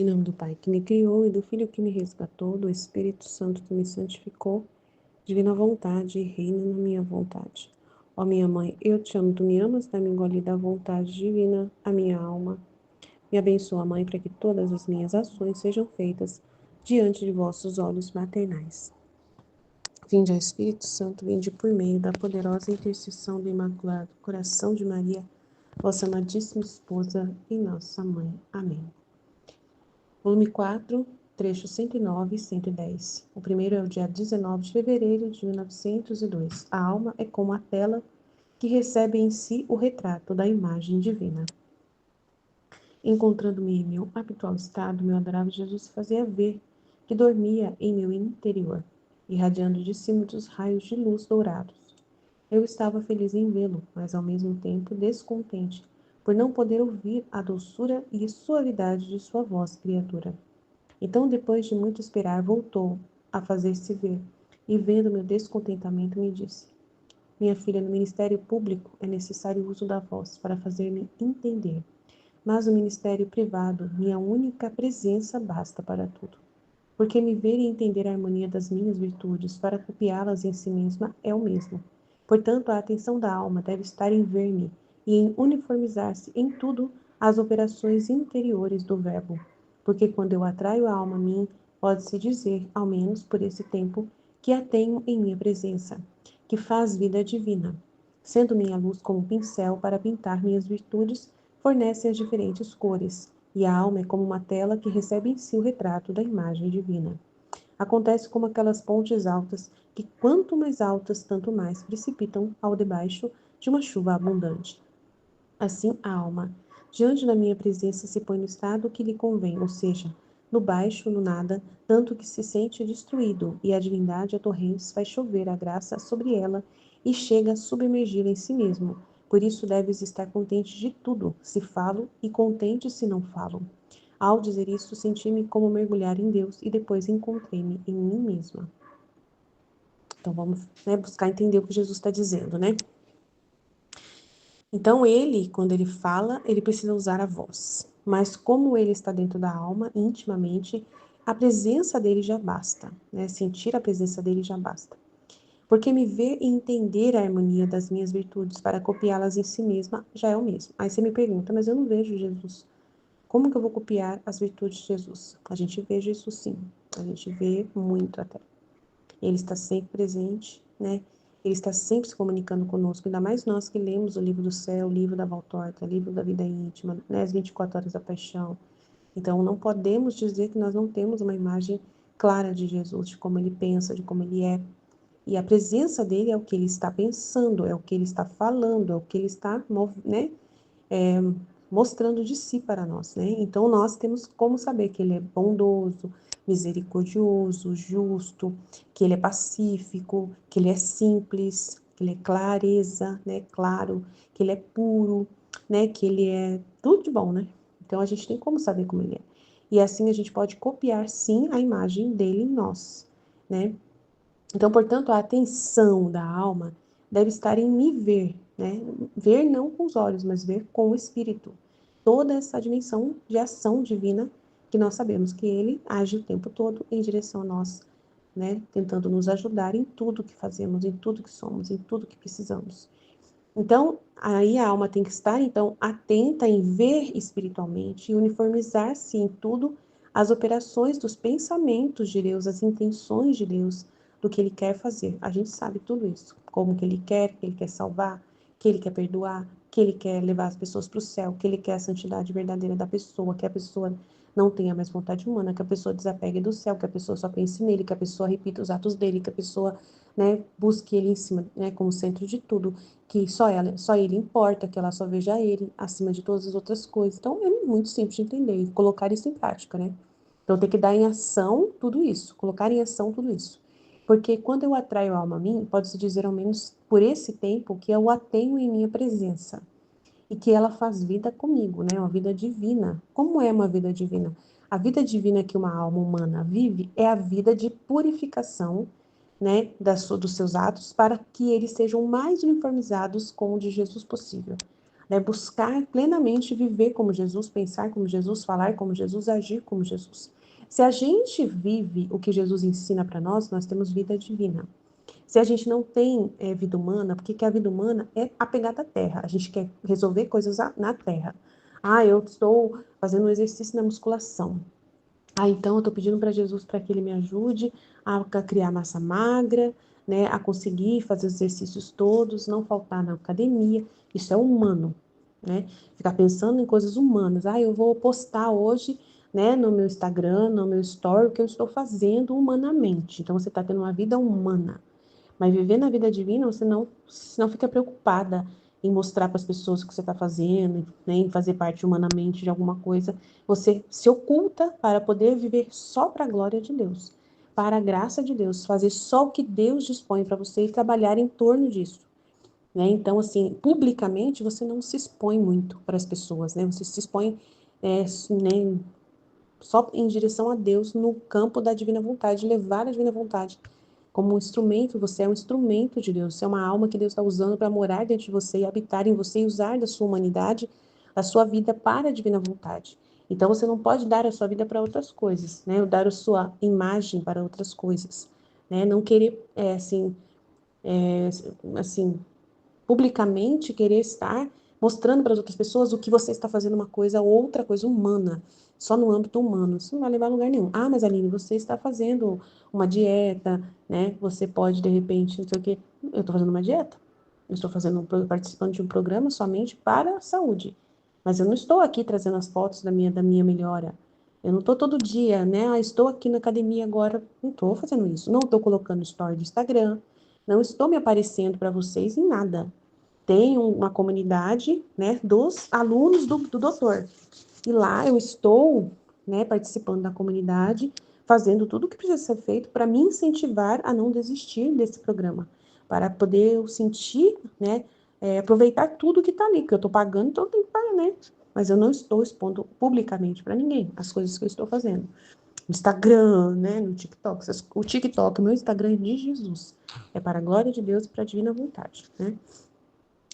Em nome do Pai que me criou e do Filho que me resgatou, do Espírito Santo que me santificou, divina vontade, reina na minha vontade. Ó minha mãe, eu te amo, tu me amas, dá-me engole da vontade divina, a minha alma. Me abençoa, Mãe, para que todas as minhas ações sejam feitas diante de vossos olhos maternais. Vinde ao Espírito Santo, vinde por meio da poderosa intercessão do Imaculado Coração de Maria, vossa amadíssima esposa e nossa mãe. Amém. Volume 4, trechos 109 e 110. O primeiro é o dia 19 de fevereiro de 1902. A alma é como a tela que recebe em si o retrato da imagem divina. Encontrando-me em meu habitual estado, meu adorável Jesus fazia ver que dormia em meu interior, irradiando de cima muitos raios de luz dourados. Eu estava feliz em vê-lo, mas ao mesmo tempo descontente, por não poder ouvir a doçura e suavidade de sua voz criatura. Então, depois de muito esperar, voltou a fazer-se ver, e vendo meu descontentamento, me disse: Minha filha, no ministério público é necessário o uso da voz para fazer-me entender. Mas no ministério privado, minha única presença basta para tudo. Porque me ver e entender a harmonia das minhas virtudes para copiá-las em si mesma é o mesmo. Portanto, a atenção da alma deve estar em ver-me e em uniformizar-se em tudo as operações interiores do verbo. Porque quando eu atraio a alma a mim, pode-se dizer, ao menos por esse tempo, que a tenho em minha presença, que faz vida divina. Sendo minha luz como pincel para pintar minhas virtudes, fornece as diferentes cores, e a alma é como uma tela que recebe em si o retrato da imagem divina. Acontece como aquelas pontes altas que, quanto mais altas, tanto mais precipitam ao debaixo de uma chuva abundante. Assim, a alma, diante da minha presença, se põe no estado que lhe convém, ou seja, no baixo, no nada, tanto que se sente destruído, e a divindade a torrentes faz chover a graça sobre ela e chega a submergi-la em si mesmo. Por isso deves estar contente de tudo, se falo, e contente se não falo. Ao dizer isso, senti-me como mergulhar em Deus e depois encontrei-me em mim mesma. Então vamos, buscar entender o que Jesus está dizendo, né? Então ele, quando ele fala, ele precisa usar a voz. Mas como ele está dentro da alma, intimamente, a presença dele já basta, né? Sentir a presença dele já basta. Porque me ver e entender a harmonia das minhas virtudes para copiá-las em si mesma já é o mesmo. Aí você me pergunta, mas eu não vejo Jesus. Como que eu vou copiar as virtudes de Jesus? A gente vê Jesus sim, a gente vê muito até. Ele está sempre presente, né? Ele está sempre se comunicando conosco, ainda mais nós que lemos o livro do céu, o livro da Valtorta, o livro da vida íntima, né? As 24 horas da paixão. Então, não podemos dizer que nós não temos uma imagem clara de Jesus, de como ele pensa, de como ele é. E a presença dele é o que ele está pensando, é o que ele está falando, é o que ele está, né? Mostrando de si para nós, né? Então nós temos como saber que ele é bondoso, misericordioso, justo, que ele é pacífico, que ele é simples, que ele é clareza, né? Claro, que ele é puro, né? Que ele é tudo de bom, né? Então a gente tem como saber como ele é. E assim a gente pode copiar sim a imagem dele em nós, né? Então, portanto, a atenção da alma deve estar em me ver, né? Ver não com os olhos, mas ver com o espírito. Toda essa dimensão de ação divina que nós sabemos que ele age o tempo todo em direção a nós, né? Tentando nos ajudar em tudo que fazemos, em tudo que somos, em tudo que precisamos. Então, aí a alma tem que estar, então, atenta em ver espiritualmente e uniformizar-se em tudo as operações dos pensamentos de Deus, as intenções de Deus, do que Ele quer fazer. A gente sabe tudo isso, como que Ele quer salvar, que Ele quer perdoar, que Ele quer levar as pessoas para o céu, que Ele quer a santidade verdadeira da pessoa, que a pessoa não tenha mais vontade humana, que a pessoa desapegue do céu, que a pessoa só pense nele, que a pessoa repita os atos dele, que a pessoa, né, busque ele em cima, né, como centro de tudo, que só ele importa, que ela só veja ele acima de todas as outras coisas. Então, é muito simples de entender e colocar isso em prática, né? Então, tem que dar em ação tudo isso, colocar em ação tudo isso. Porque quando eu atraio a alma a mim, pode-se dizer ao menos por esse tempo que eu a tenho em minha presença e que ela faz vida comigo, né? Uma vida divina. Como é uma vida divina? A vida divina que uma alma humana vive é a vida de purificação, né, dos seus atos, para que eles sejam mais uniformizados com o de Jesus possível. né? Buscar plenamente viver como Jesus, pensar como Jesus, falar como Jesus, agir como Jesus. Se a gente vive o que Jesus ensina para nós temos vida divina. Se a gente não tem vida humana, porque que a vida humana é apegada à terra. A gente quer resolver coisas na terra. Ah, eu estou fazendo um exercício na musculação. Ah, então eu estou pedindo para Jesus para que ele me ajude a criar massa magra, né, a conseguir fazer os exercícios todos, não faltar na academia. Isso é humano, né? Ficar pensando em coisas humanas. Ah, eu vou postar hoje, né, no meu Instagram, no meu story, o que eu estou fazendo humanamente. Então você está tendo uma vida humana. Mas viver na vida divina, você não fica preocupada em mostrar para as pessoas o que você está fazendo, né, em fazer parte humanamente de alguma coisa. Você se oculta para poder viver só para a glória de Deus, para a graça de Deus, fazer só o que Deus dispõe para você e trabalhar em torno disso. Né? Então, assim, publicamente você não se expõe muito para as pessoas, né? Você se expõe né, só em direção a Deus no campo da divina vontade, levar a divina vontade como um instrumento. Você é um instrumento de Deus, você é uma alma que Deus está usando para morar dentro de você e habitar em você e usar da sua humanidade, a sua vida para a divina vontade. Então você não pode dar a sua vida para outras coisas, né? Ou dar a sua imagem para outras coisas, né? Não querer, assim, publicamente querer estar mostrando para as outras pessoas o que você está fazendo uma coisa, outra coisa humana, só no âmbito humano. Isso não vai levar a lugar nenhum. Ah, mas Aline, você está fazendo uma dieta, né? Você pode, de repente, não sei o quê. Eu estou fazendo uma dieta. Eu estou participando de um programa somente para a saúde. Mas eu não estou aqui trazendo as fotos da minha melhora. Eu não estou todo dia, né? Ah, estou aqui na academia agora. Não estou fazendo isso. Não estou colocando story do Instagram. Não estou me aparecendo para vocês em nada. Tem uma comunidade, né, dos alunos do doutor. E lá eu estou, né, participando da comunidade, fazendo tudo o que precisa ser feito para me incentivar a não desistir desse programa, para poder eu sentir, né, aproveitar tudo que está ali, que eu estou pagando, então eu tenho que pagar, né? Mas eu não estou expondo publicamente para ninguém as coisas que eu estou fazendo. No Instagram, né, no TikTok. O TikTok, o meu Instagram é de Jesus. É para a glória de Deus e para a divina vontade, né?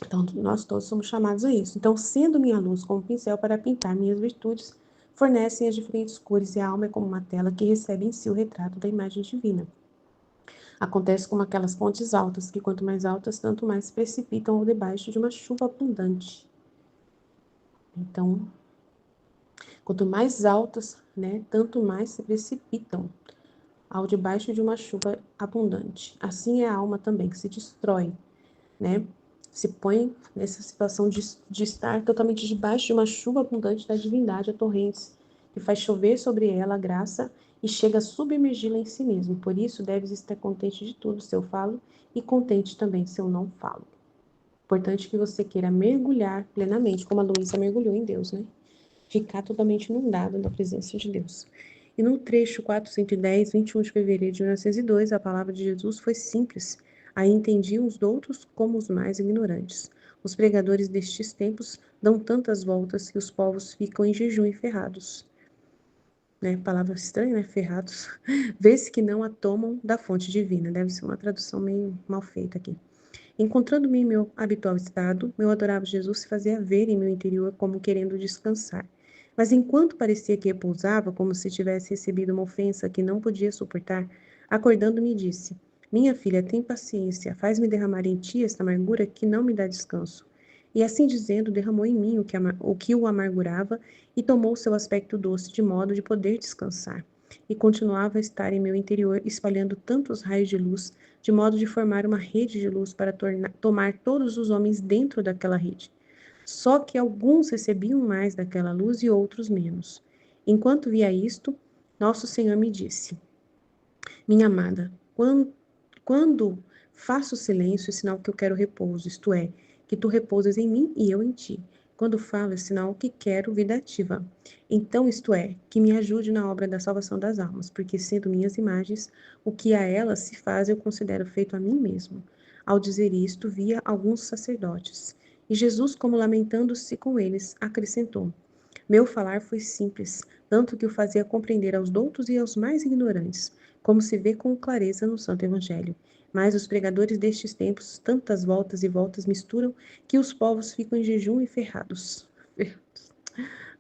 Então, nós todos somos chamados a isso. Então, sendo minha luz como pincel para pintar minhas virtudes, fornecem as diferentes cores e a alma é como uma tela que recebe em si o retrato da imagem divina. Acontece como aquelas pontes altas, que quanto mais altas, tanto mais se precipitam ao debaixo de uma chuva abundante. Então, quanto mais altas, né, tanto mais se precipitam ao debaixo de uma chuva abundante. Assim é a alma também, que se destrói, né? Se põe nessa situação de estar totalmente debaixo de uma chuva abundante da divindade, a torrentes, que faz chover sobre ela a graça e chega a submergi-la em si mesmo. Por isso, deves estar contente de tudo se eu falo e contente também se eu não falo. Importante que você queira mergulhar plenamente, como a Luísa mergulhou em Deus, né? Ficar totalmente inundado na presença de Deus. E no trecho 410, 21 de fevereiro de 1902, a palavra de Jesus foi simples. Aí entendiam os doutos como os mais ignorantes. Os pregadores destes tempos dão tantas voltas que os povos ficam em jejum e ferrados. Né? Palavra estranha, né? Ferrados. Vê-se que não a tomam da fonte divina. Deve ser uma tradução meio mal feita aqui. Encontrando-me em meu habitual estado, meu adorável Jesus se fazia ver em meu interior como querendo descansar. Mas enquanto parecia que repousava, como se tivesse recebido uma ofensa que não podia suportar, acordando-me disse: Minha filha, tem paciência, faz-me derramar em ti esta amargura que não me dá descanso. E assim dizendo, derramou em mim o que o amargurava e tomou seu aspecto doce, de modo de poder descansar. E continuava a estar em meu interior, espalhando tantos raios de luz, de modo de formar uma rede de luz para tomar todos os homens dentro daquela rede. Só que alguns recebiam mais daquela luz e outros menos. Enquanto via isto, nosso Senhor me disse: Minha amada, quando faço silêncio, é sinal que eu quero repouso, isto é, que tu repousas em mim e eu em ti. Quando falo, é sinal que quero vida ativa. Então, isto é, que me ajude na obra da salvação das almas, porque sendo minhas imagens, o que a elas se faz eu considero feito a mim mesmo. Ao dizer isto, via alguns sacerdotes. E Jesus, como lamentando-se com eles, acrescentou: Meu falar foi simples, tanto que o fazia compreender aos doutos e aos mais ignorantes. como se vê com clareza no Santo Evangelho. Mas os pregadores destes tempos, tantas voltas e voltas misturam, que os povos ficam em jejum e ferrados.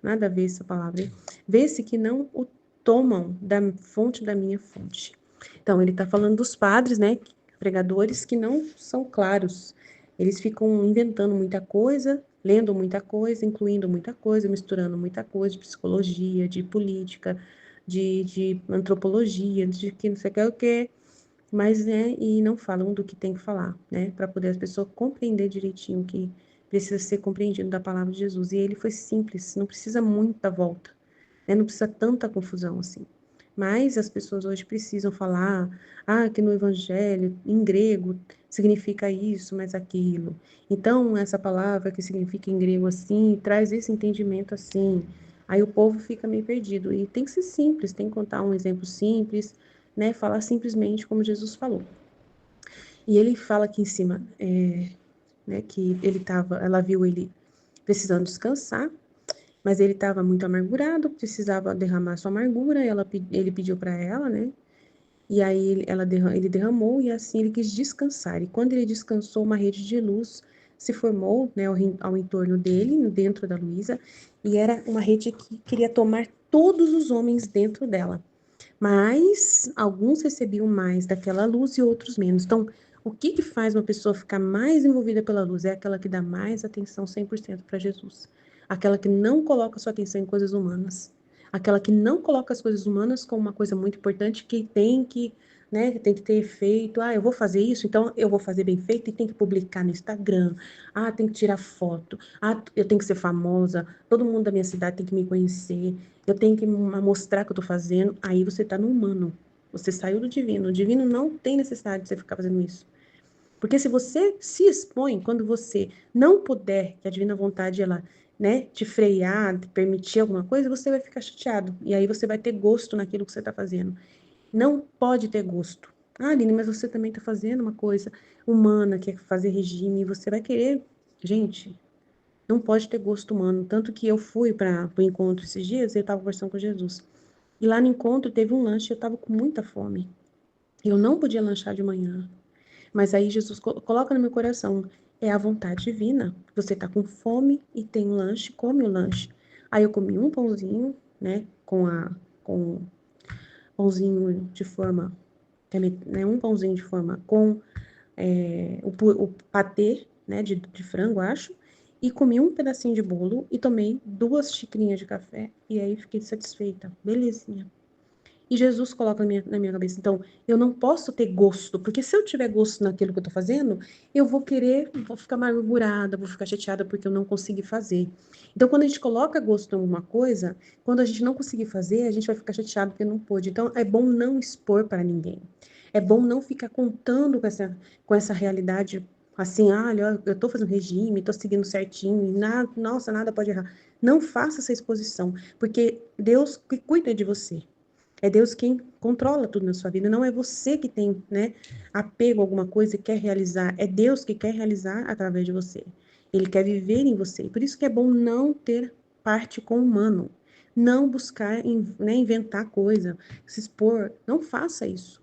Nada a ver essa palavra, hein? Vê-se que não o tomam da fonte da minha fonte. Então, ele está falando dos padres, né? Pregadores que não são claros. Eles ficam inventando muita coisa, lendo muita coisa, incluindo muita coisa, misturando muita coisa de psicologia, de política, de antropologia, de que não sei o que, mas, né, e não falam do que tem que falar, né, para poder as pessoas compreender direitinho o que precisa ser compreendido da palavra de Jesus. E ele foi simples, não precisa muita volta, né, não precisa tanta confusão assim. Mas as pessoas hoje precisam falar, que no evangelho, em grego, significa isso, mas aquilo. Então, essa palavra que significa em grego assim, traz esse entendimento assim. Aí o povo fica meio perdido. E tem que ser simples, tem que contar um exemplo simples, né? Falar simplesmente como Jesus falou. E ele fala aqui em cima, né, que ela viu ele precisando descansar, mas ele estava muito amargurado, precisava derramar sua amargura, ele pediu para ela, né? E aí ele derramou e assim ele quis descansar. E quando ele descansou, uma rede de luz se formou, né, ao entorno dele, dentro da Luísa, e era uma rede que queria tomar todos os homens dentro dela. Mas alguns recebiam mais daquela luz e outros menos. Então, o que que faz uma pessoa ficar mais envolvida pela luz? É aquela que dá mais atenção 100% para Jesus. Aquela que não coloca sua atenção em coisas humanas. Aquela que não coloca as coisas humanas como uma coisa muito importante que tem que, né, tem que ter efeito. Eu vou fazer isso, então eu vou fazer bem feito e tem que publicar no Instagram. Tem que tirar foto. Eu tenho que ser famosa. Todo mundo da minha cidade tem que me conhecer. Eu tenho que mostrar o que eu tô fazendo. Aí você tá no humano. Você saiu do divino. O divino não tem necessidade de você ficar fazendo isso. Porque se você se expõe, quando você não puder, que a divina vontade, ela, né, te frear, te permitir alguma coisa, você vai ficar chateado. E aí você vai ter gosto naquilo que você tá fazendo. Não pode ter gosto. Aline, mas você também tá fazendo uma coisa humana, que é fazer regime, e você vai querer. Gente, não pode ter gosto humano. Tanto que eu fui para o encontro esses dias e eu estava conversando com Jesus. E lá no encontro teve um lanche, eu estava com muita fome. Eu não podia lanchar de manhã. Mas aí Jesus coloca no meu coração, é a vontade divina. Você está com fome e tem um lanche, come o lanche. Aí eu comi um pãozinho, né, com pãozinho de forma, né, um pãozinho de forma com o patê, né, de frango, acho, e comi um pedacinho de bolo e tomei 2 xicrinhas de café e aí fiquei satisfeita, belezinha. E Jesus coloca na minha cabeça, então, eu não posso ter gosto, porque se eu tiver gosto naquilo que eu tô fazendo, eu vou ficar amargurada, vou ficar chateada porque eu não consegui fazer. Então, quando a gente coloca gosto em alguma coisa, quando a gente não conseguir fazer, a gente vai ficar chateado porque não pôde. Então, é bom não expor para ninguém. É bom não ficar contando com essa realidade, assim, olha, eu tô fazendo regime, tô seguindo certinho, nossa, nada pode errar. Não faça essa exposição, porque Deus que cuida de você. É Deus quem controla tudo na sua vida, não é você que tem, né, apego a alguma coisa e quer realizar, é Deus que quer realizar através de você. Ele quer viver em você. Por isso que é bom não ter parte com o humano, não buscar, né, inventar coisa, se expor, não faça isso.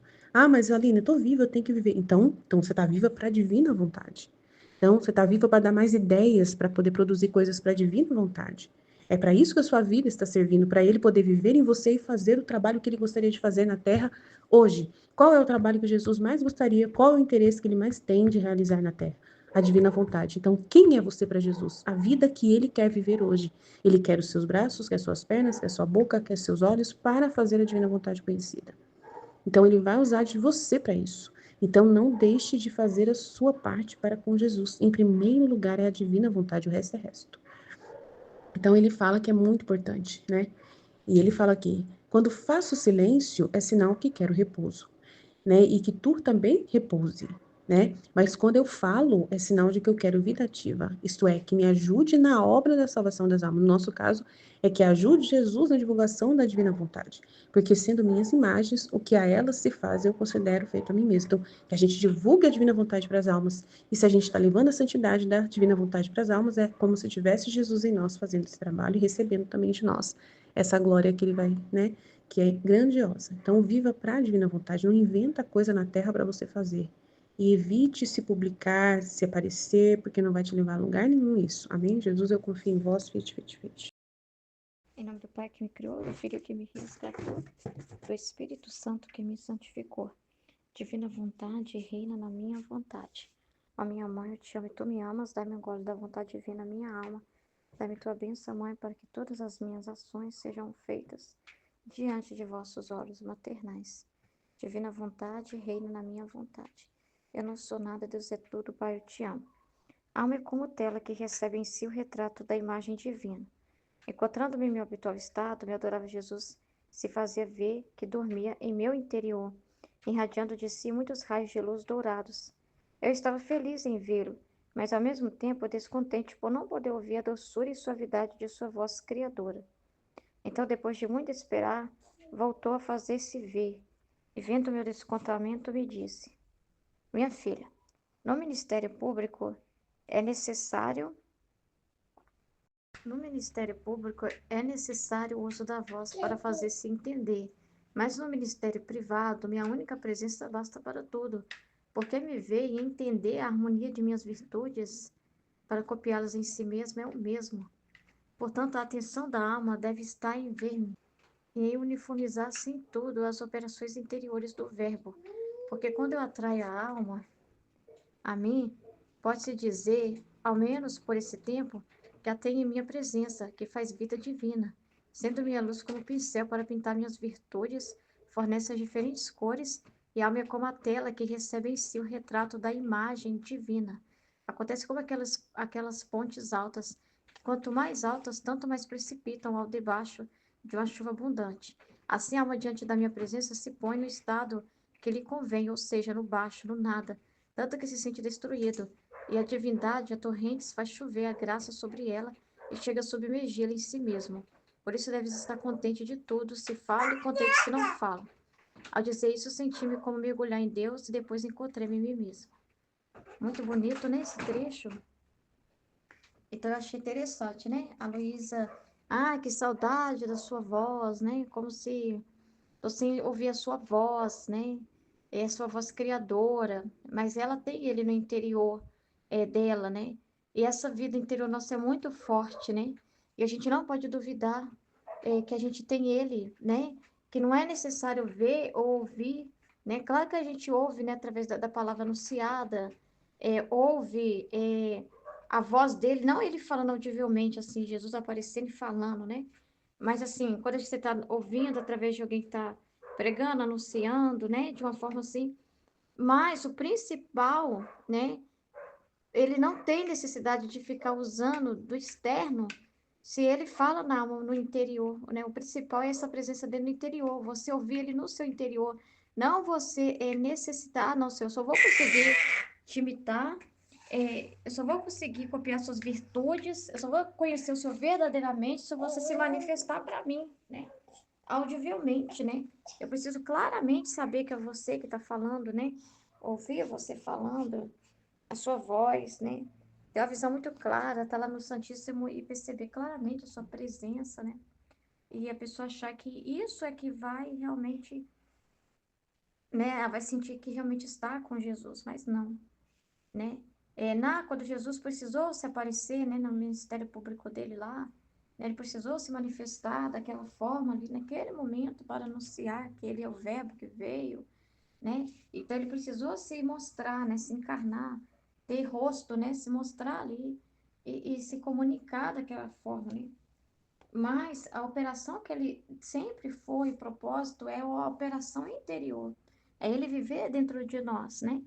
Mas Aline, eu tô viva, eu tenho que viver. Então você tá viva para a divina vontade. Então você tá viva para dar mais ideias, para poder produzir coisas para a divina vontade. É para isso que a sua vida está servindo, para ele poder viver em você e fazer o trabalho que ele gostaria de fazer na terra hoje. Qual é o trabalho que Jesus mais gostaria? Qual é o interesse que ele mais tem de realizar na terra? A divina vontade. Então, quem é você para Jesus? A vida que ele quer viver hoje. Ele quer os seus braços, quer suas pernas, quer sua boca, quer seus olhos para fazer a divina vontade conhecida. Então, ele vai usar de você para isso. Então, não deixe de fazer a sua parte para com Jesus. Em primeiro lugar é a divina vontade, o resto é resto. Então ele fala que é muito importante, né? E ele fala aqui: quando faço silêncio, é sinal que quero repouso, né? E que tu também repouse, né? Mas quando eu falo, é sinal de que eu quero vida ativa, isto é, que me ajude na obra da salvação das almas. No nosso caso, é que ajude Jesus na divulgação da divina vontade. Porque sendo minhas imagens, o que a elas se faz, eu considero feito a mim mesmo. Então, que a gente divulgue a divina vontade para as almas. E se a gente está levando a santidade da divina vontade para as almas, é como se tivesse Jesus em nós fazendo esse trabalho e recebendo também de nós essa glória que ele vai, né? que é grandiosa. Então, viva para a divina vontade, não inventa coisa na terra para você fazer. E evite se publicar, se aparecer, porque não vai te levar a lugar nenhum isso. Amém? Jesus, eu confio em vós, fit, fit, fit. Em nome do Pai que me criou, do Filho que me resgatou, do Espírito Santo que me santificou. Divina vontade, reina na minha vontade. Ó minha mãe, eu te amo e tu me amas, dá-me um gole da vontade divina na minha alma. Dá-me tua bênção, mãe, para que todas as minhas ações sejam feitas diante de vossos olhos maternais. Divina vontade, reina na minha vontade. Eu não sou nada, Deus é tudo, Pai, eu te amo. Alma é como tela que recebe em si o retrato da imagem divina. Encontrando-me em meu habitual estado, me adorava Jesus, se fazia ver que dormia em meu interior, irradiando de si muitos raios de luz dourados. Eu estava feliz em vê-lo, mas ao mesmo tempo descontente por não poder ouvir a doçura e suavidade de sua voz criadora. Então, depois de muito esperar, voltou a fazer-se ver, e vendo meu descontamento, me disse: Minha filha, no Ministério Público é necessário No Ministério Público é necessário o uso da voz para fazer-se entender, mas no Ministério Privado, minha única presença basta para tudo, porque me ver e entender a harmonia de minhas virtudes para copiá-las em si mesmo é o mesmo. Portanto, a atenção da alma deve estar em ver-me e em uniformizar-se em tudo as operações interiores do Verbo, porque quando eu atraio a alma a mim, pode-se dizer, ao menos por esse tempo, que a tenho em minha presença, que faz vida divina, sendo minha luz como pincel para pintar minhas virtudes, fornece as diferentes cores, e a alma é como a tela que recebe em si o retrato da imagem divina. Acontece como aquelas pontes altas, que quanto mais altas, tanto mais precipitam ao debaixo de uma chuva abundante. Assim, a alma diante da minha presença se põe no estado que lhe convém, ou seja, no baixo, no nada, tanto que se sente destruído, e a divindade, a torrentes, faz chover a graça sobre ela e chega a submergi-la em si mesmo. Por isso deves estar contente de tudo, se fala e contente se não fala. Ao dizer isso, senti-me como mergulhar em Deus e depois encontrei-me em mim mesmo. Muito bonito, né, esse trecho? Então eu achei interessante, né? A Luísa, que saudade da sua voz, né? Como se você ouvia a sua voz, né? É a sua voz criadora, mas ela tem ele no interior dela, né? E essa vida interior nossa é muito forte, né? E a gente não pode duvidar que a gente tem ele, né? Que não é necessário ver ou ouvir, né? Claro que a gente ouve, né? Através da palavra anunciada, ouve a voz dele, não ele falando audivelmente, assim, Jesus aparecendo e falando, né? Mas assim, quando você está ouvindo através de alguém que está pregando, anunciando, né, de uma forma assim, mas o principal, né, ele não tem necessidade de ficar usando do externo se ele fala na alma, no interior, né? O principal é essa presença dele no interior, você ouvir ele no seu interior, não você necessitar, não, Senhor, eu só vou conseguir te imitar, eu só vou conseguir copiar suas virtudes, eu só vou conhecer o Senhor verdadeiramente se você se manifestar para mim, né? Audivelmente, né? Eu preciso claramente saber que é você que está falando, né? Ouvir você falando, a sua voz, né? Ter uma visão muito clara, estar lá no Santíssimo e perceber claramente a sua presença, né? E a pessoa achar que isso é que vai realmente, né? Ela vai sentir que realmente está com Jesus, mas não, né? Quando Jesus precisou se aparecer, né, no ministério público dele lá, né, ele precisou se manifestar daquela forma ali, naquele momento, para anunciar que ele é o Verbo que veio, né? Então ele precisou se mostrar, né, se encarnar, ter rosto, né, se mostrar ali e se comunicar daquela forma, né? Mas a operação que ele sempre foi, o propósito é a operação interior. É ele viver dentro de nós, né?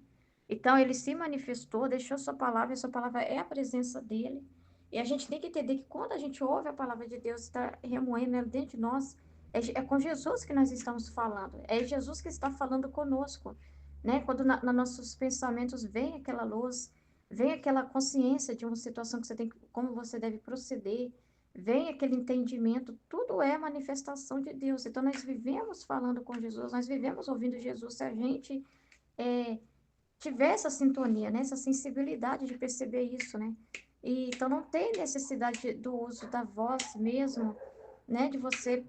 Então ele se manifestou, deixou sua palavra, e sua palavra é a presença dele. E a gente tem que entender que quando a gente ouve a palavra de Deus, está remoendo ela dentro de nós, é com Jesus que nós estamos falando. É Jesus que está falando conosco, né? Quando nos nossos pensamentos vem aquela luz, vem aquela consciência de uma situação que você tem, como você deve proceder, vem aquele entendimento, tudo é manifestação de Deus. Então, nós vivemos falando com Jesus, nós vivemos ouvindo Jesus. Se a gente é, tiver essa sintonia, né, essa sensibilidade de perceber isso, né? Então, não tem necessidade do uso da voz mesmo, né, de você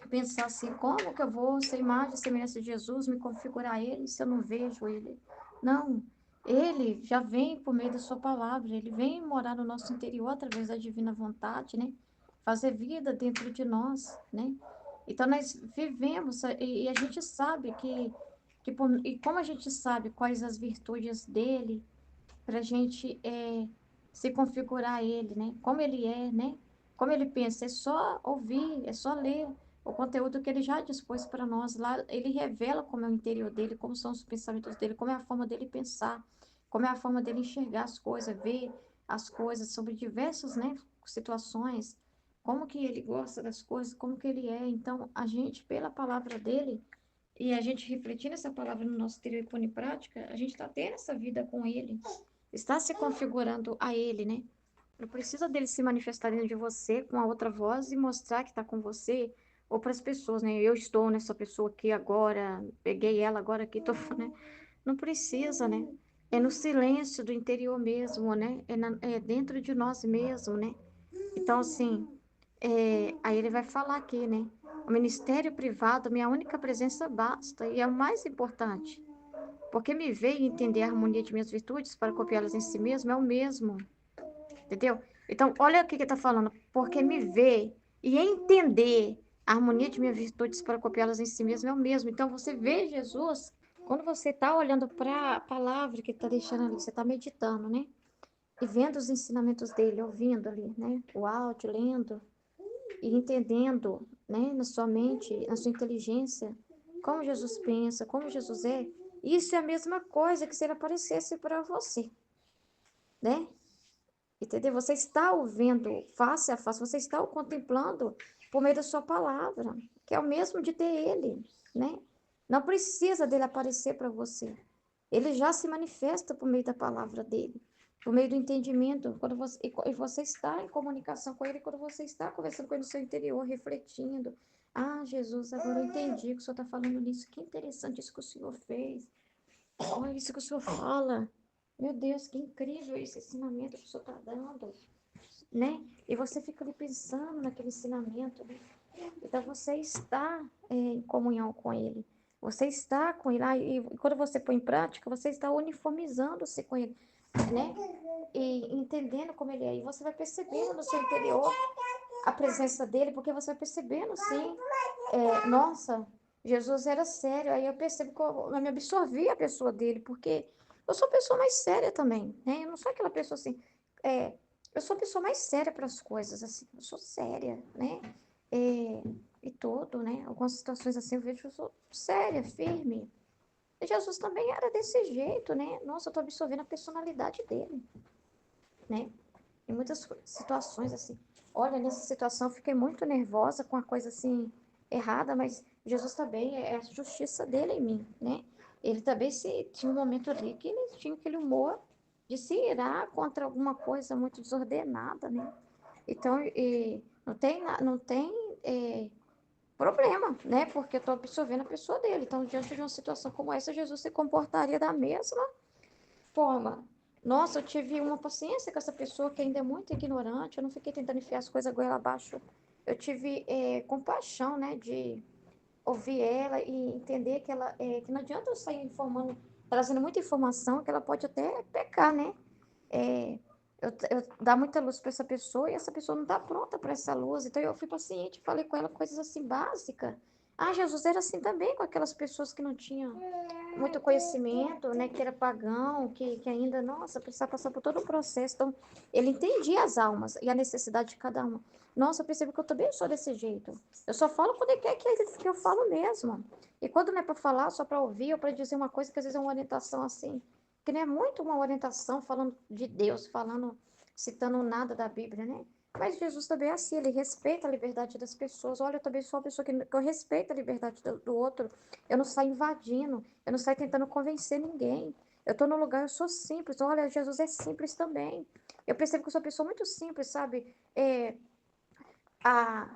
pensar assim, como que eu vou ser imagem e semelhança de Jesus, me configurar a ele se eu não vejo ele? Não, ele já vem por meio da sua palavra, ele vem morar no nosso interior através da divina vontade, né? Fazer vida dentro de nós, né? Então nós vivemos e a gente sabe e como a gente sabe quais as virtudes dele, para a gente se configurar a ele, né? Como ele é, né? Como ele pensa, é só ouvir, é só ler o conteúdo que ele já dispôs para nós. Lá ele revela como é o interior dele, como são os pensamentos dele, como é a forma dele pensar, como é a forma dele enxergar as coisas, ver as coisas sobre diversas, né, situações, como que ele gosta das coisas, como que ele é. Então, a gente, pela palavra dele, e a gente refletindo essa palavra no nosso interior e pondo em prática, a gente está tendo essa vida com ele, está se configurando a ele, né? Não precisa dele se manifestar dentro de você com a outra voz e mostrar que está com você ou para as pessoas, né? Eu estou nessa pessoa aqui agora, peguei ela agora aqui, tô, né? Não precisa, né? É no silêncio do interior mesmo, né? É dentro de nós mesmo, né? Então, assim, aí ele vai falar aqui, né? O ministério privado, minha única presença basta, e é o mais importante. Porque me ver e entender a harmonia de minhas virtudes para copiá-las em si mesmo é o mesmo. Entendeu? Então, olha o que ele está falando. Porque me ver e entender a harmonia de minhas virtudes para copiá-las em si mesmo é o mesmo. Então, você vê Jesus, quando você está olhando para a palavra que está deixando ali, você está meditando, né? E vendo os ensinamentos dele, ouvindo ali, né? O áudio, lendo e entendendo, né? Na sua mente, na sua inteligência, como Jesus pensa, como Jesus é. Isso é a mesma coisa que se ele aparecesse para você, né? Entendeu? Você está o vendo face a face, você está o contemplando por meio da sua palavra, que é o mesmo de ter ele, né? Não precisa dele aparecer para você. Ele já se manifesta por meio da palavra dele, por meio do entendimento, quando e você está em comunicação com ele, quando você está conversando com ele no seu interior, refletindo. Ah, Jesus, agora eu entendi que o senhor está falando nisso. Que interessante isso que o senhor fez. Olha isso que o senhor fala. Meu Deus, que incrível esse ensinamento que o senhor está dando, né? E você fica ali pensando naquele ensinamento, né? Então você está em comunhão com ele. Você está com ele. E quando você põe em prática, você está uniformizando-se com ele, né? E entendendo como ele é. E você vai percebendo no seu interior a presença dele, porque você vai percebendo, sim, nossa, Jesus era sério. Aí eu percebo que eu me absorvi a pessoa dele, porque eu sou a pessoa mais séria também, né? Eu não sou aquela pessoa assim, é, eu sou a pessoa mais séria para as coisas, assim, eu sou séria, né? É, e tudo, né? Algumas situações assim eu vejo que eu sou séria, firme. E Jesus também era desse jeito, né? Nossa, eu tô absorvendo a personalidade dele, né? Em muitas situações, assim. Olha, nessa situação eu fiquei muito nervosa com a coisa assim errada, mas Jesus também é a justiça dele em mim, né? Ele também se tinha um momento ali que ele tinha aquele humor de se irar contra alguma coisa muito desordenada, né? Então, não tem problema, né? Porque eu estou absorvendo a pessoa dele. Então, diante de uma situação como essa, Jesus se comportaria da mesma forma. Nossa, eu tive uma paciência com essa pessoa que ainda é muito ignorante, eu não fiquei tentando enfiar as coisas goela abaixo. Eu tive compaixão, né, de ouvir ela e entender que que não adianta eu sair informando, trazendo muita informação, que ela pode até pecar, né? É, eu dar muita luz para essa pessoa e essa pessoa não está pronta para essa luz. Então eu fui paciente, falei com ela coisas assim básicas. Ah, Jesus era assim também com aquelas pessoas que não tinham muito conhecimento, né, que era pagão, que ainda, nossa, precisava passar por todo o processo. Então, ele entendia as almas e a necessidade de cada uma. Nossa, eu percebo que eu também sou desse jeito. Eu só falo quando ele quer que eu falo mesmo. E quando não é para falar, só para ouvir ou para dizer uma coisa que às vezes é uma orientação assim, que não é muito uma orientação falando de Deus, falando, citando nada da Bíblia, né? Mas Jesus também é assim, ele respeita a liberdade das pessoas. Olha, eu também sou uma pessoa que eu respeito a liberdade do outro. Eu não saio invadindo, eu não saio tentando convencer ninguém. Eu estou no lugar, eu sou simples. Olha, Jesus é simples também. Eu percebo que eu sou uma pessoa muito simples, sabe? A,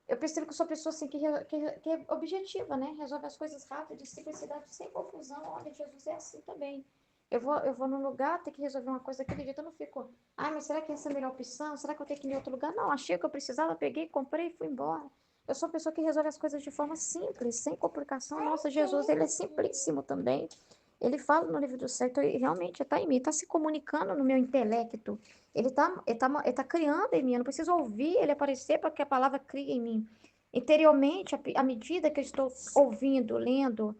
eu percebo que eu sou uma pessoa assim, que é objetiva, né? Resolve as coisas rápido, de simplicidade, sem confusão. Olha, Jesus é assim também. Eu vou num lugar, ter que resolver uma coisa daquele jeito, eu não fico, mas será que essa é a melhor opção? Será que eu tenho que ir em outro lugar? Não, achei o que eu precisava, peguei, comprei e fui embora. Eu sou uma pessoa que resolve as coisas de forma simples, sem complicação. Nossa, Jesus, ele é simplíssimo também. Ele fala no livro do céu, então, ele realmente está em mim, está se comunicando no meu intelecto. Ele tá criando em mim. Eu não preciso ouvir ele aparecer para que a palavra crie em mim. Interiormente, à medida que eu estou ouvindo, lendo,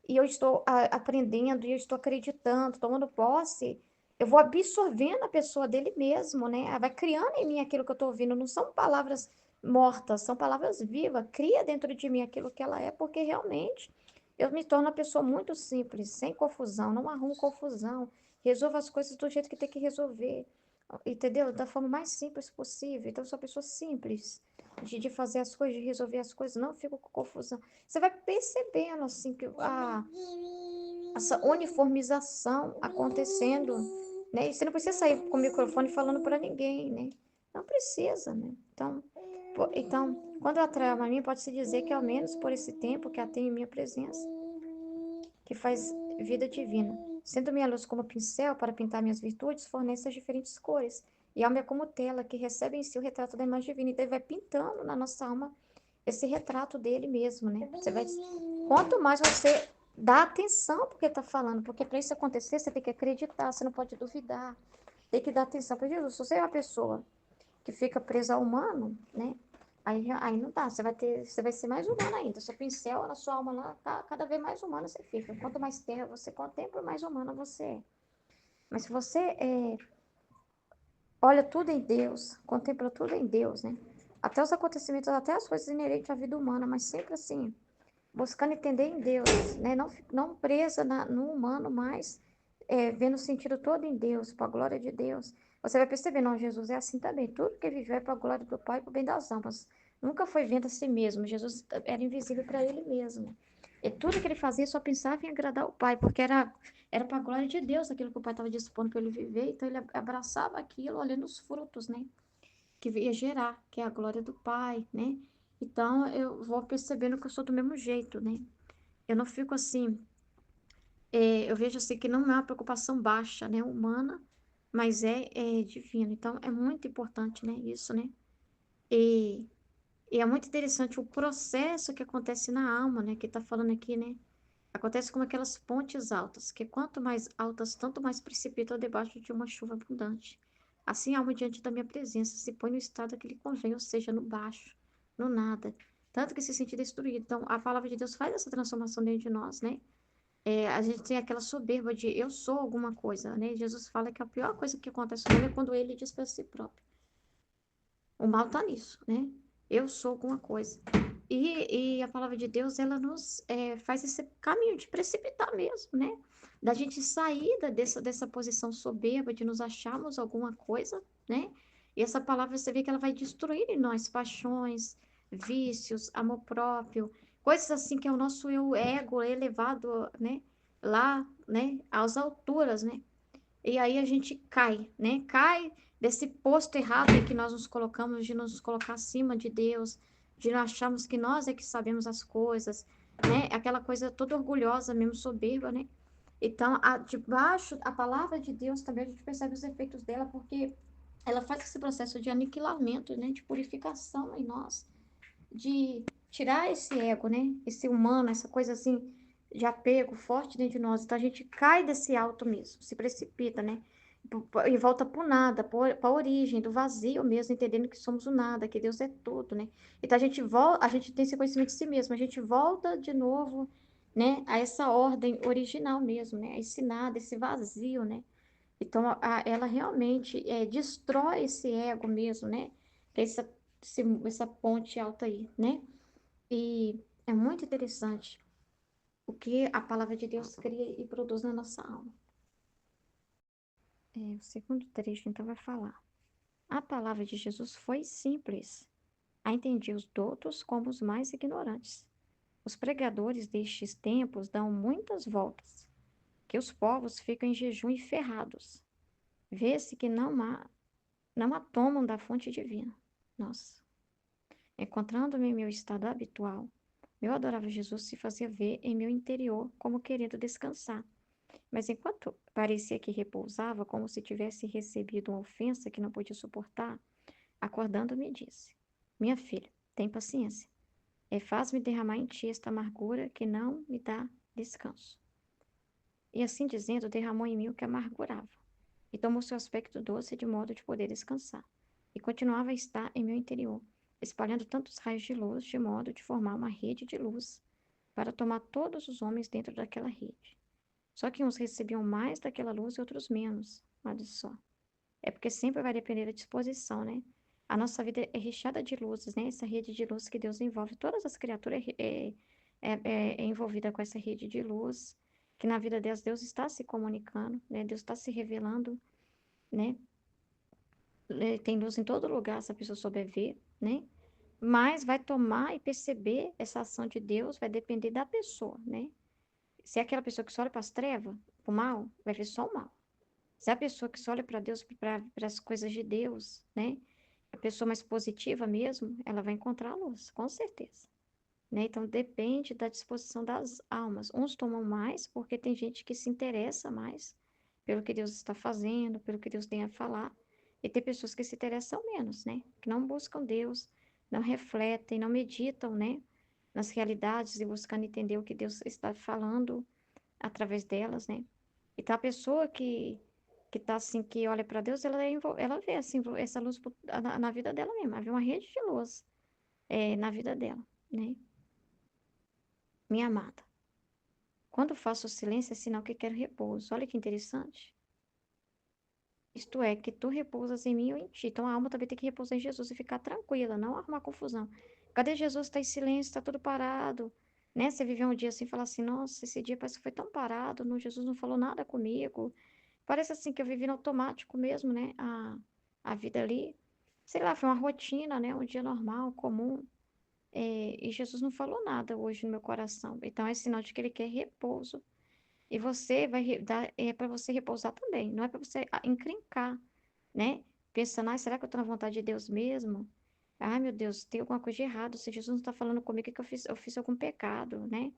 e eu estou aprendendo, e eu estou acreditando, tomando posse, eu vou absorvendo a pessoa dele mesmo, né? Vai criando em mim aquilo que eu estou ouvindo. Não são palavras mortas, são palavras vivas. Cria dentro de mim aquilo que ela é, porque realmente eu me torno uma pessoa muito simples, sem confusão, não arrumo confusão, resolvo as coisas do jeito que tem que resolver, entendeu? Da forma mais simples possível. Então, eu sou uma pessoa simples de fazer as coisas, de resolver as coisas, não fico com confusão. Você vai percebendo, assim, que essa uniformização acontecendo, né? E você não precisa sair com o microfone falando para ninguém, né? Não precisa, né? Então, quando atrai a mim, pode-se dizer que ao menos por esse tempo que a tenho em minha presença, que faz vida divina. Sendo minha luz como pincel para pintar minhas virtudes, fornece as diferentes cores. E a alma é como tela que recebe em si o retrato da imagem divina. Então, ele vai pintando na nossa alma esse retrato dele mesmo, né? Quanto mais você dá atenção porque está falando, porque para isso acontecer, você tem que acreditar, você não pode duvidar. Tem que dar atenção para Jesus. Se você é uma pessoa que fica presa ao humano, né? Aí não dá, você vai ser mais humano ainda. Seu pincel, a sua alma lá, tá cada vez mais humana você fica. Quanto mais terra você contempla, mais humana você é. Mas se você olha tudo em Deus, contempla tudo em Deus, né? Até os acontecimentos, até as coisas inerentes à vida humana, mas sempre assim, buscando entender em Deus, né? Não presa no humano, mas vendo o sentido todo em Deus, para a glória de Deus. Você vai perceber, não, Jesus é assim também. Tudo que ele viveu é para a glória do Pai e para o bem das almas. Nunca foi vendo a si mesmo. Jesus era invisível para ele mesmo. E tudo que ele fazia só pensava em agradar o Pai, porque era para a glória de Deus aquilo que o Pai estava dispondo para ele viver. Então ele abraçava aquilo, olhando os frutos, né? Que ia gerar, que é a glória do Pai, né? Então eu vou percebendo que eu sou do mesmo jeito, né? Eu não fico assim, eu vejo assim que não é uma preocupação baixa, né, humana, mas é divina. Então é muito importante, né, isso, né? E, e é muito interessante o processo que acontece na alma, né, que tá falando aqui, né? Acontece como aquelas pontes altas, que quanto mais altas, tanto mais precipitam debaixo de uma chuva abundante. Assim a alma diante da minha presença se põe no estado que lhe convém, ou seja, no baixo, no nada, tanto que se sente destruído. Então a palavra de Deus faz essa transformação dentro de nós, né? A gente tem aquela soberba de eu sou alguma coisa, né? Jesus fala que a pior coisa que acontece no mundo é quando ele diz para si próprio. O mal está nisso, né? Eu sou alguma coisa. E a palavra de Deus, ela nos faz esse caminho de precipitar mesmo, né? Da gente sair dessa posição soberba, de nos acharmos alguma coisa, né? E essa palavra, você vê que ela vai destruir em nós paixões, vícios, amor próprio, coisas assim que é o nosso eu ego elevado, né? Lá, né? Às alturas, né? E aí a gente cai, né? Cai desse posto errado em que nós nos colocamos, de nos colocar acima de Deus, de acharmos que nós é que sabemos as coisas, né? Aquela coisa toda orgulhosa, mesmo soberba, né? Então, debaixo, a palavra de Deus também a gente percebe os efeitos dela, porque ela faz esse processo de aniquilamento, né? De purificação em nós, de tirar esse ego, né? Esse humano, essa coisa assim de apego forte dentro de nós. Então a gente cai desse alto mesmo, se precipita, né? E volta para o nada, para a origem do vazio mesmo, entendendo que somos o nada, que Deus é tudo, né? Então a gente volta, a gente tem esse conhecimento de si mesmo, a gente volta de novo, né, a essa ordem original mesmo, né? A esse nada, esse vazio, né? Então ela realmente destrói esse ego mesmo, né? Essa, essa ponte alta aí, né? E é muito interessante o que a palavra de Deus cria e produz na nossa alma. O segundo trecho, então, vai falar. A palavra de Jesus foi simples. A entendi os doutos como os mais ignorantes. Os pregadores destes tempos dão muitas voltas, que os povos ficam em jejum e ferrados. Vê-se que não a tomam da fonte divina. Nossa. Encontrando-me em meu estado habitual, meu adorável Jesus se fazia ver em meu interior como querendo descansar. Mas enquanto parecia que repousava, como se tivesse recebido uma ofensa que não podia suportar, acordando me disse: Minha filha, tem paciência. Faz-me derramar em ti esta amargura que não me dá descanso. E assim dizendo, derramou em mim o que amargurava, e tomou seu aspecto doce de modo de poder descansar. E continuava a estar em meu interior, espalhando tantos raios de luz, de modo de formar uma rede de luz, para tomar todos os homens dentro daquela rede. Só que uns recebiam mais daquela luz e outros menos. Olha só. É porque sempre vai depender da disposição, né? A nossa vida é recheada de luzes, né? Essa rede de luz que Deus envolve. Todas as criaturas é envolvida com essa rede de luz, que na vida delas Deus está se comunicando, né? Deus está se revelando, né? Tem luz em todo lugar, se a pessoa souber ver, né? Mas vai tomar e perceber essa ação de Deus, vai depender da pessoa, né? Se é aquela pessoa que só olha para as trevas, para o mal, vai ver só o mal. Se é a pessoa que só olha para Deus, para as coisas de Deus, né? A pessoa mais positiva mesmo, ela vai encontrar a luz, com certeza. Né? Então, depende da disposição das almas. Uns tomam mais, porque tem gente que se interessa mais pelo que Deus está fazendo, pelo que Deus tem a falar. E tem pessoas que se interessam menos, né? Que não buscam Deus, não refletem, não meditam, né? Nas realidades e buscando entender o que Deus está falando através delas, né? Então, a pessoa que tá assim, que olha para Deus, ela vê assim, essa luz na vida dela mesmo. Ela vê uma rede de luz na vida dela, né? Minha amada, quando faço silêncio é sinal que quero repouso. Olha que interessante. Isto é, que tu repousas em mim ou em ti. Então a alma também tem que repousar em Jesus e ficar tranquila, não arrumar confusão. Cadê Jesus? Está em silêncio, está tudo parado. Né? Você viveu um dia assim e falar assim, nossa, esse dia parece que foi tão parado, não, Jesus não falou nada comigo. Parece assim que eu vivi no automático mesmo, né? A vida ali. Sei lá, foi uma rotina, né? Um dia normal, comum. E Jesus não falou nada hoje no meu coração. Então é sinal de que ele quer repouso. E você vai dar, é para você repousar também, não é para você encrencar, né? Pensando, ai, será que eu estou na vontade de Deus mesmo? Ai, meu Deus, tem alguma coisa de errado. Se Jesus não está falando comigo, é que eu fiz algum pecado, né?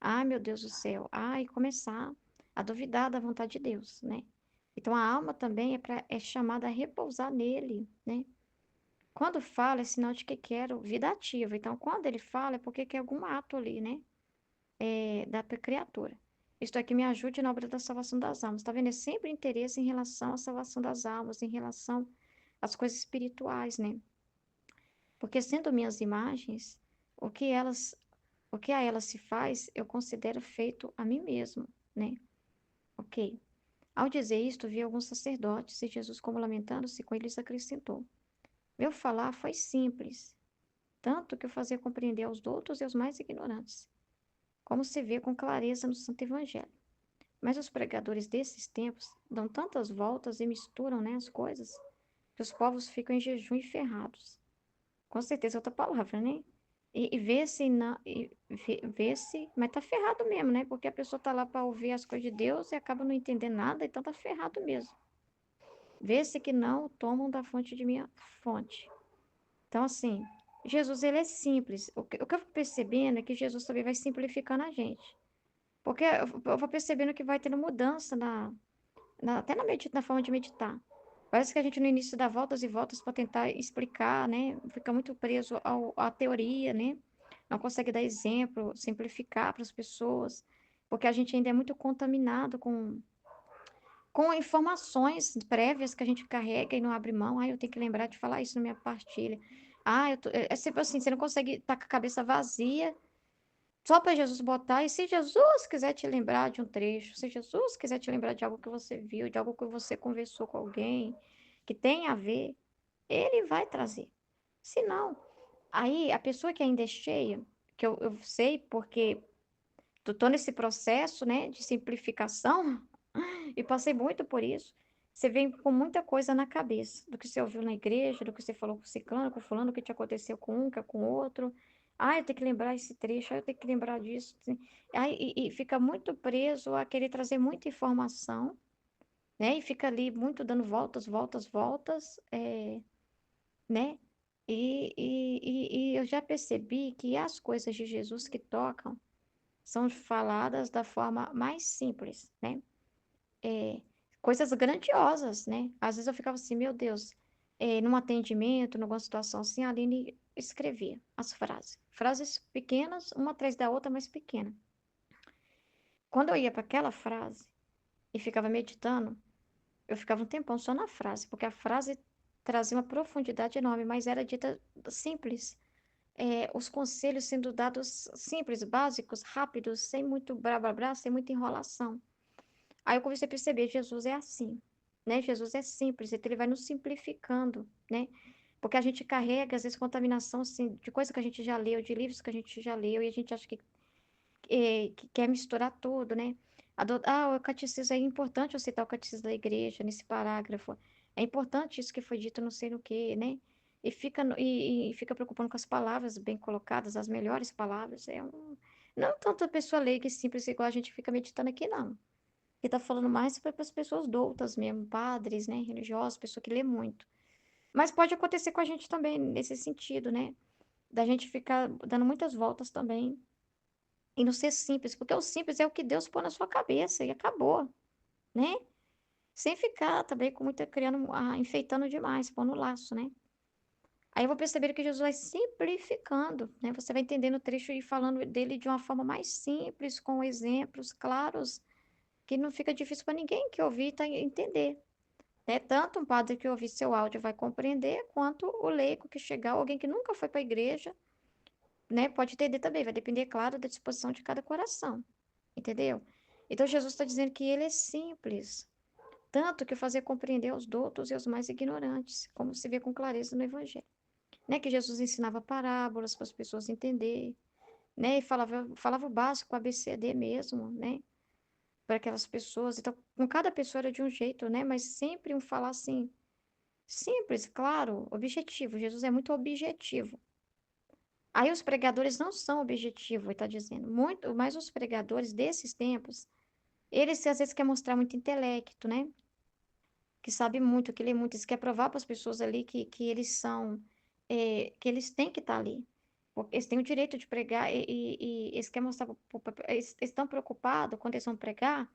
Ai, meu Deus do céu. Ai, começar a duvidar da vontade de Deus, né? Então a alma também é chamada a repousar nele, né? Quando fala, é sinal de que quer vida ativa. Então, quando ele fala, é porque quer algum ato ali, né? Da criatura. Isto é que me ajude na obra da salvação das almas. Está vendo? É sempre interesse em relação à salvação das almas, em relação às coisas espirituais, né? Porque sendo minhas imagens, o que elas, o que a elas se faz, eu considero feito a mim mesmo, né? Ok. Ao dizer isto, vi alguns sacerdotes e Jesus, como lamentando-se com eles, acrescentou: Meu falar foi simples, tanto que eu fazia compreender aos doutos e aos mais ignorantes, como se vê com clareza no Santo Evangelho. Mas os pregadores desses tempos dão tantas voltas e misturam, né, as coisas, que os povos ficam em jejum e ferrados. Com certeza é outra palavra, né? E vê-se, vê-se, mas tá ferrado mesmo, né? Porque a pessoa tá lá para ouvir as coisas de Deus e acaba não entendendo nada, então tá ferrado mesmo. Vê-se que não tomam da fonte de minha fonte. Então, assim, Jesus, ele é simples. O que eu fico percebendo é que Jesus também vai simplificando a gente. Porque eu vou percebendo que vai tendo mudança até na forma de meditar. Parece que a gente no início dá voltas e voltas para tentar explicar, né? Fica muito preso à teoria, né? Não consegue dar exemplo, simplificar para as pessoas, porque a gente ainda é muito contaminado com informações prévias que a gente carrega e não abre mão. Ah, eu tenho que lembrar de falar isso na minha partilha. Ah, é sempre assim, você não consegue estar com a cabeça vazia só para Jesus botar. E se Jesus quiser te lembrar de um trecho, se Jesus quiser te lembrar de algo que você viu, de algo que você conversou com alguém, que tem a ver, ele vai trazer. Se não, aí a pessoa que ainda é cheia, que eu sei porque tô nesse processo, né, de simplificação, e passei muito por isso. Você vem com muita coisa na cabeça, do que você ouviu na igreja, do que você falou com o ciclano, com o fulano, o que te aconteceu com um, que é com o outro. Ah, eu tenho que lembrar esse trecho, ah, eu tenho que lembrar disso. Aí, e fica muito preso a querer trazer muita informação, né? E fica ali muito dando voltas, voltas, voltas, né? E eu já percebi que as coisas de Jesus que tocam são faladas da forma mais simples, né? é, Coisas grandiosas, né? Às vezes eu ficava assim, meu Deus, num atendimento, numa situação assim, a Aline escrevia as frases. Frases pequenas, uma atrás da outra, mas pequena. Quando eu ia para aquela frase e ficava meditando, eu ficava um tempão só na frase, porque a frase trazia uma profundidade enorme, mas era dita simples. Os conselhos sendo dados simples, básicos, rápidos, sem muito blá blá blá, sem muita enrolação. Aí eu comecei a perceber, Jesus é assim, né? Jesus é simples, então ele vai nos simplificando, né? Porque a gente carrega, às vezes, contaminação, assim, de coisa que a gente já leu, de livros que a gente já leu, e a gente acha que quer misturar tudo, né? O catecismo é importante eu citar o catecismo da igreja nesse parágrafo. É importante isso que foi dito, não sei no quê, né? E fica preocupando com as palavras bem colocadas, as melhores palavras. Não tanto a pessoa leiga e simples igual a gente fica meditando aqui, não. Que tá falando mais para as pessoas doutas mesmo, padres, né, religiosos, pessoa que lê muito. Mas pode acontecer com a gente também nesse sentido, né? Da gente ficar dando muitas voltas também e não ser simples, porque o simples é o que Deus põe na sua cabeça e acabou, né? Sem ficar também com muita criando, enfeitando demais, pondo laço, né? Aí eu vou perceber que Jesus vai simplificando, né? Você vai entendendo o trecho e falando dele de uma forma mais simples, com exemplos claros, que não fica difícil para ninguém que ouvir tá, entender. Né? Tanto um padre que ouvir seu áudio vai compreender, quanto o leigo que chegar, alguém que nunca foi para a igreja, né? Pode entender também, vai depender, claro, da disposição de cada coração. Entendeu? Então Jesus está dizendo que ele é simples, tanto que fazia compreender aos doutos e aos mais ignorantes, como se vê com clareza no Evangelho. Né? Que Jesus ensinava parábolas para as pessoas entenderem, né? E falava o básico, o ABCD mesmo, né? Para aquelas pessoas. Então, com cada pessoa era de um jeito, né? Mas sempre um falar assim, simples, claro, objetivo. Jesus é muito objetivo. Aí os pregadores não são objetivos, ele está dizendo. Muito, mas os pregadores desses tempos, eles às vezes querem mostrar muito intelecto, né? Que sabe muito, que lê muito. Eles querem provar para as pessoas ali que eles são, que eles têm que estar ali. Porque eles têm o direito de pregar e eles querem mostrar, eles estão preocupados quando eles vão pregar.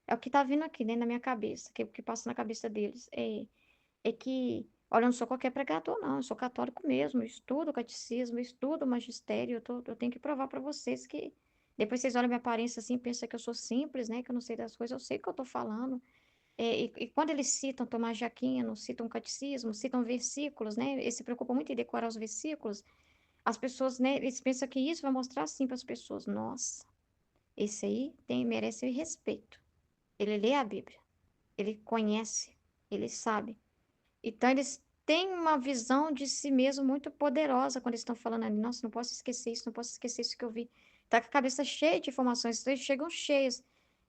É o que está vindo aqui, né, na minha cabeça, que passa na cabeça deles. É que, olha, eu não sou qualquer pregador, não. Eu sou católico mesmo. Eu estudo o catecismo, eu estudo o magistério. Eu tenho que provar para vocês que. Depois vocês olham minha aparência assim, pensam que eu sou simples, né? Que eu não sei das coisas. Eu sei o que eu estou falando. E quando eles citam Tomás de Aquino, citam catecismo, citam versículos, né? Eles se preocupam muito em decorar os versículos. As pessoas, né? Eles pensam que isso vai mostrar assim para as pessoas. Nossa, esse aí merece respeito. Ele lê a Bíblia, ele conhece, ele sabe. Então, eles têm uma visão de si mesmo muito poderosa quando eles estão falando ali. Nossa, não posso esquecer isso, não posso esquecer isso que eu vi. Tá com a cabeça cheia de informações, então eles chegam cheios.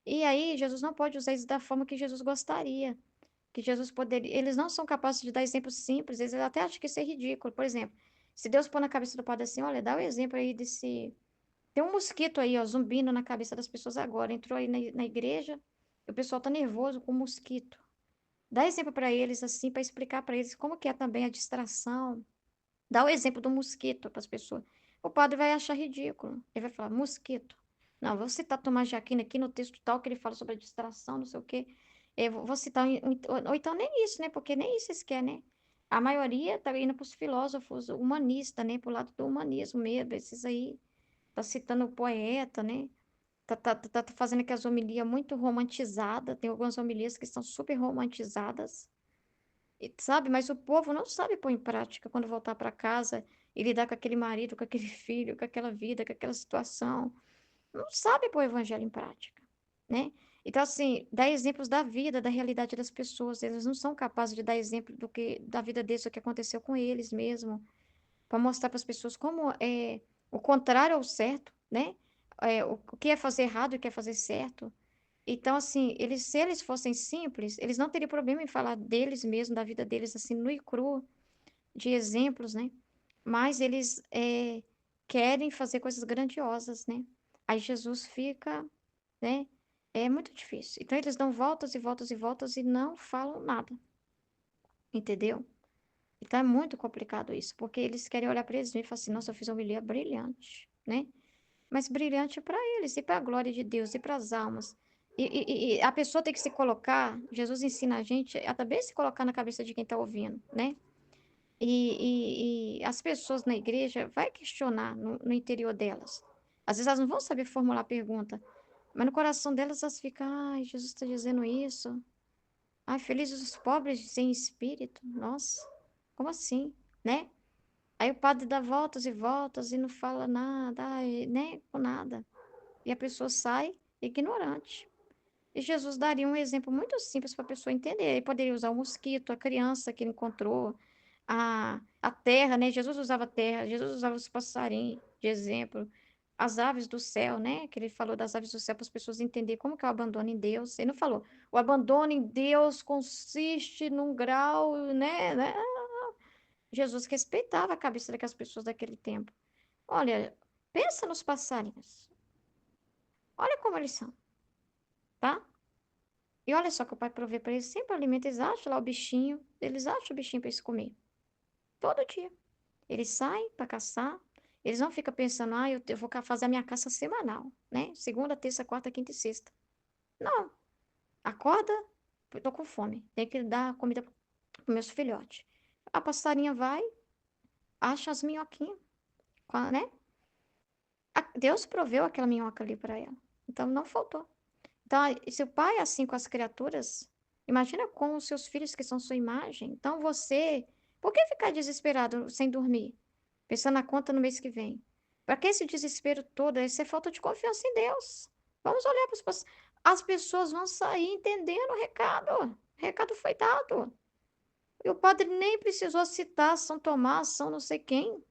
E aí, Jesus não pode usar isso da forma que Jesus gostaria. Que Jesus poderia. Eles não são capazes de dar exemplos simples, eles até acham que isso é ridículo. Por exemplo, se Deus pôr na cabeça do padre assim: olha, dá o exemplo aí desse. Tem um mosquito aí, ó, zumbindo na cabeça das pessoas agora. Entrou aí na igreja, e o pessoal tá nervoso com o mosquito. Dá exemplo para eles, assim, para explicar para eles como que é também a distração. Dá o exemplo do mosquito para as pessoas. O padre vai achar ridículo. Ele vai falar, mosquito. Não, vou citar Tomás de Aquino aqui no texto tal que ele fala sobre a distração, não sei o quê. Eu vou citar, ou então nem isso, né? Porque nem isso eles querem, né? A maioria tá indo para os filósofos humanistas, né? Pro lado do humanismo mesmo. Esses aí, tá citando o poeta, né? Tá fazendo aquelas homilias muito romantizadas. Tem algumas homilias que estão super romantizadas. E, sabe? Mas o povo não sabe pôr em prática quando voltar para casa e lidar com aquele marido, com aquele filho, com aquela vida, com aquela situação. Não sabe pôr o evangelho em prática, né? Então, assim, dá exemplos da vida, da realidade das pessoas. Eles não são capazes de dar exemplo da vida deles, do que aconteceu com eles mesmo, para mostrar para as pessoas como é o contrário ao certo, né? O que é fazer errado e o que é fazer certo. Então, assim, se eles fossem simples, eles não teriam problema em falar deles mesmos, da vida deles, assim, nu e cru, de exemplos, né? Mas eles querem fazer coisas grandiosas, né? Aí Jesus fica, né? É muito difícil. Então, eles dão voltas e voltas e voltas e não falam nada, entendeu? Então, é muito complicado isso, porque eles querem olhar para eles mesmos e falar assim, nossa, eu fiz uma homilia brilhante, né? Mas brilhante para eles, e para a glória de Deus, e para as almas. E a pessoa tem que se colocar, Jesus ensina a gente a também se colocar na cabeça de quem está ouvindo, né? E as pessoas na igreja vai questionar no interior delas. Às vezes elas não vão saber formular a pergunta, mas no coração delas elas ficam, ai, Jesus está dizendo isso. Ai, felizes os pobres sem espírito. Nossa, como assim, né? Aí o padre dá voltas e voltas e não fala nada, ai, né? Com nada. E a pessoa sai ignorante. E Jesus daria um exemplo muito simples para a pessoa entender. Ele poderia usar o mosquito, a criança que ele encontrou, a terra, né? Jesus usava a terra, Jesus usava os passarinhos de exemplo, as aves do céu, né? Que ele falou das aves do céu para as pessoas entenderem como que é o abandono em Deus. Ele não falou, o abandono em Deus consiste num grau, né? Jesus respeitava a cabeça daquelas pessoas daquele tempo. Olha, pensa nos passarinhos. Olha como eles são, tá? E olha só que o pai provê para eles sempre alimenta, eles acham lá o bichinho, eles acham o bichinho para eles comer. Todo dia. Eles saem para caçar, eles não ficam pensando, eu vou fazer a minha caça semanal, né? Segunda, terça, quarta, quinta e sexta. Não. Acorda, eu tô com fome, tem que dar comida para meus filhotes. A passarinha vai, acha as minhoquinhas, né? Deus proveu aquela minhoca ali para ela. Então não faltou. Então, se o pai é assim com as criaturas, imagina com os seus filhos que são sua imagem. Então, você, por que ficar desesperado sem dormir? Pensando na conta no mês que vem? Para que esse desespero todo? Isso é falta de confiança em Deus. Vamos olhar para as pessoas vão sair entendendo o recado. O recado foi dado. E o padre nem precisou citar São Tomás, São não sei quem.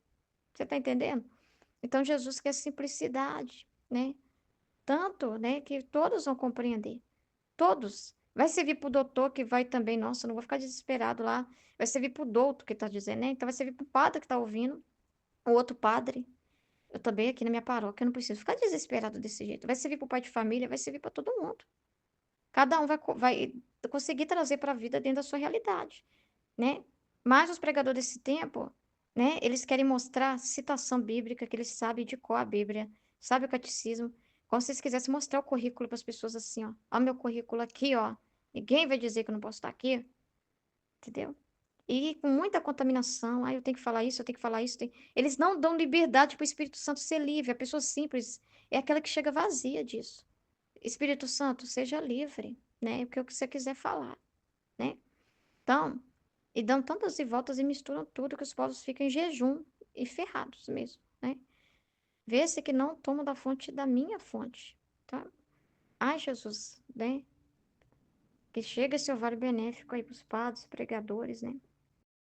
Você está entendendo? Então, Jesus quer simplicidade, né? Tanto, né, que todos vão compreender. Todos. Vai servir para o doutor que vai também, nossa, eu não vou ficar desesperado lá. Vai servir para o doutor que está dizendo, né? Então vai servir para o padre que está ouvindo, o outro padre. Eu também aqui na minha paróquia, eu não preciso ficar desesperado desse jeito. Vai servir para o pai de família, vai servir para todo mundo. Cada um vai conseguir trazer para a vida dentro da sua realidade, né? Mas os pregadores desse tempo, né? Eles querem mostrar citação bíblica, que eles sabem de cor a Bíblia, sabem o catecismo. Como se eles quisessem mostrar o currículo para as pessoas assim, ó. Ó, meu currículo aqui, ó. Ninguém vai dizer que eu não posso estar aqui, entendeu? E com muita contaminação, eu tenho que falar isso, eu tenho que falar isso. Eles não dão liberdade para o Espírito Santo ser livre. A pessoa simples é aquela que chega vazia disso. Espírito Santo, seja livre, né? O que você quiser falar, né? Então, e dão tantas e voltas e misturam tudo que os povos ficam em jejum e ferrados mesmo, né? Vê-se que não tomam da fonte da minha fonte, tá? Ai, Jesus, né? Que chega esse orvalho benéfico aí para os padres, pregadores, né?